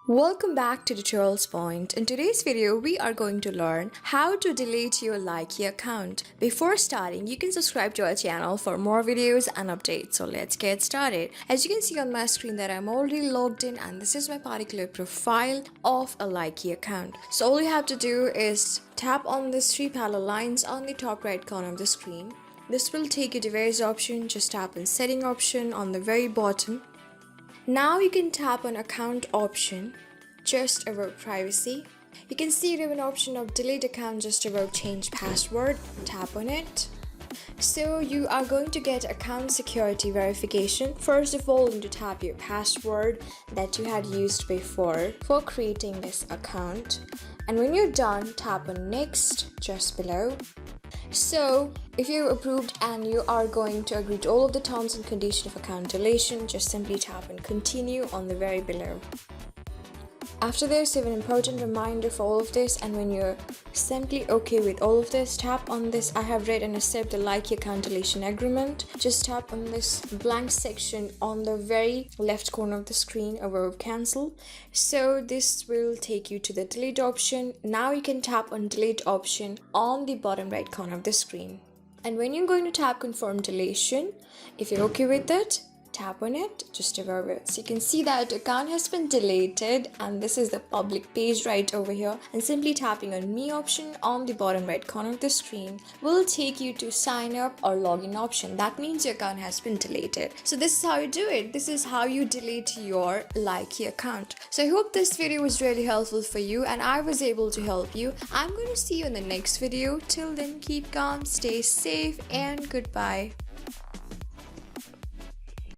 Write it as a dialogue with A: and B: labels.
A: Welcome back to Tutorials Point. In today's video, we are going to learn how to delete your Likee account. Before starting, you can subscribe to our channel for more videos and updates. So let's get started. As you can see on my screen that I'm already logged in and this is my particular profile of a Likee account. So all you have to do is tap on these three parallel lines on the top right corner of the screen. This will take you to various options. Just tap on setting option on the very bottom. Now you can tap on account option, just about privacy. You can see you have an option of delete account, just about change password. Tap on it. So you are going to get account security verification. First of all, you need to tap your password that you had used before for creating this account. And when you're done, tap on next just below. So if you're approved and you are going to agree to all of the terms and conditions of account deletion, just simply tap on continue on the very below. After this, you have an important reminder for all of this, and when you're simply okay with all of this, tap on this I have read and accept the Likee account deletion agreement. Just tap on this blank section on the very left corner of the screen above cancel. So this will take you to the delete option. Now you can tap on delete option on the bottom right corner of the screen. And when you're going to tap confirm deletion, if you're okay with it, tap on it just above it. So you can see that account has been deleted, and this is the public page right over here, and simply tapping on me option on the bottom right corner of the screen will take you to sign up or login option. That means your account has been deleted. So this is how you do it. This is how you delete your Likee account. So I hope this video was really helpful for you and I was able to help you. I'm going to see you in the next video. Till then, keep calm, stay safe, and goodbye.